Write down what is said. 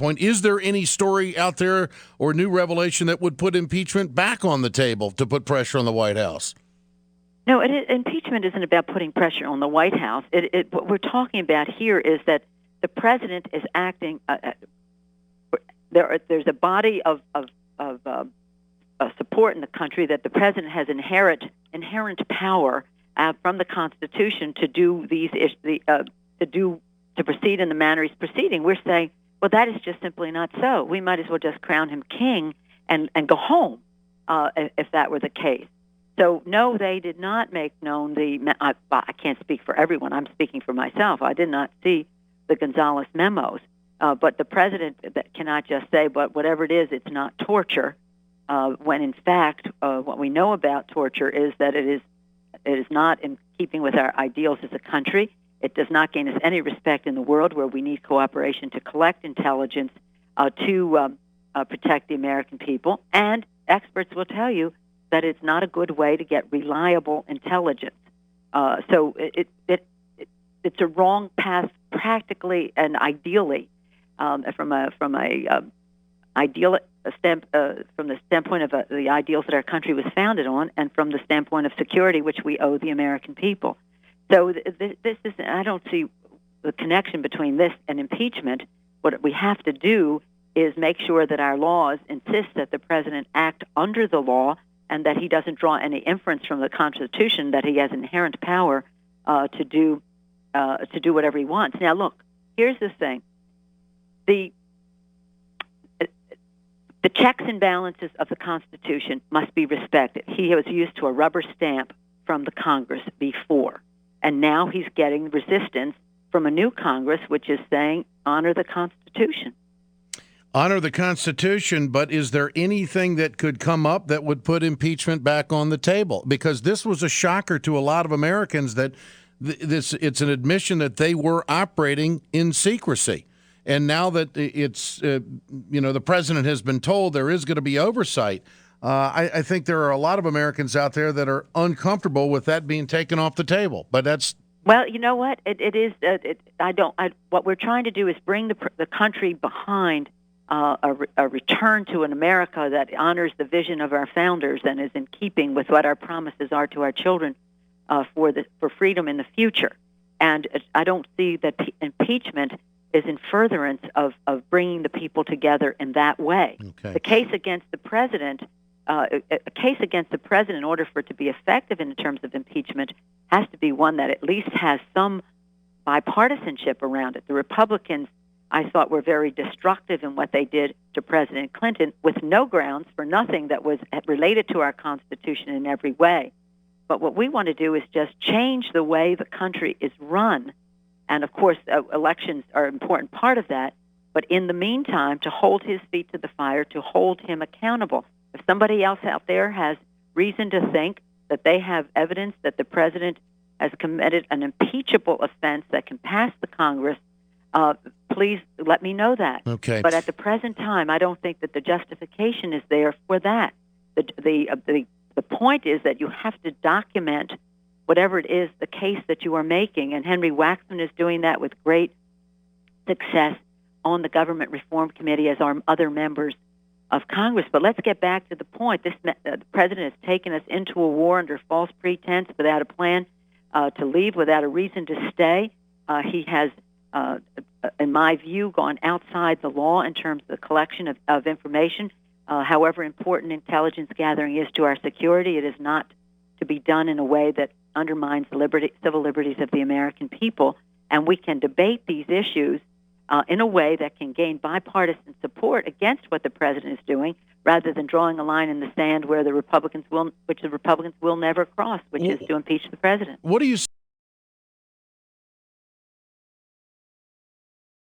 point. Is there any story out there or new revelation that would put impeachment back on the table to put pressure on the White House? No, impeachment isn't about putting pressure on the White House. What we're talking about here is that the president is acting. There's a body of support in the country that the president has inherent power from the Constitution to do to proceed in the manner he's proceeding. We're saying, well, that is just simply not so. We might as well just crown him king and go home if that were the case. So, no, they did not make known I can't speak for everyone. I'm speaking for myself. I did not see the Gonzales memos. But the president cannot just say, but whatever it is, it's not torture, when in fact what we know about torture is that it is not in keeping with our ideals as a country. It does not gain us any respect in the world where we need cooperation to collect intelligence to protect the American people. And experts will tell you that it's not a good way to get reliable intelligence. So it's a wrong path practically and ideally from the standpoint of the ideals that our country was founded on, and from the standpoint of security, which we owe the American people. So this is, I don't see the connection between this and impeachment. What we have to do is make sure that our laws insist that the president act under the law and that he doesn't draw any inference from the Constitution that he has inherent power to do whatever he wants. Now, look, here's the thing. The checks and balances of the Constitution must be respected. He was used to a rubber stamp from the Congress before, and now he's getting resistance from a new Congress, which is saying, honor the Constitution. Honor the Constitution, but is there anything that could come up that would put impeachment back on the table? Because this was a shocker to a lot of Americans that it's an admission that they were operating in secrecy. And now that it's, the president has been told there is going to be oversight, I think there are a lot of Americans out there that are uncomfortable with that being taken off the table. But that's... Well, you know what? It is. What we're trying to do is bring the country behind a return to an America that honors the vision of our founders and is in keeping with what our promises are to our children for freedom in the future. And I don't see that impeachment is in furtherance of bringing the people together in that way. Okay. The case against the president, in order for it to be effective in terms of impeachment, has to be one that at least has some bipartisanship around it. The Republicans, I thought, were very destructive in what they did to President Clinton with no grounds for nothing that was related to our Constitution in every way. But what we want to do is just change the way the country is run. And, of course, elections are an important part of that. But in the meantime, to hold his feet to the fire, to hold him accountable. If somebody else out there has reason to think that they have evidence that the president has committed an impeachable offense that can pass the Congress, please let me know that. Okay. But at the present time, I don't think that the justification is there for that. The point is that you have to document whatever it is, the case that you are making. And Henry Waxman is doing that with great success on the Government Reform Committee, as are other members of Congress. But let's get back to the point. The president has taken us into a war under false pretense, without a plan to leave, without a reason to stay. He has, in my view, gone outside the law in terms of the collection of information. However important intelligence gathering is to our security, it is not to be done in a way that undermines the civil liberties of the American people. And we can debate these issues in a way that can gain bipartisan support against what the president is doing, rather than drawing a line in the sand which the Republicans will never cross, which is to impeach the president. What do you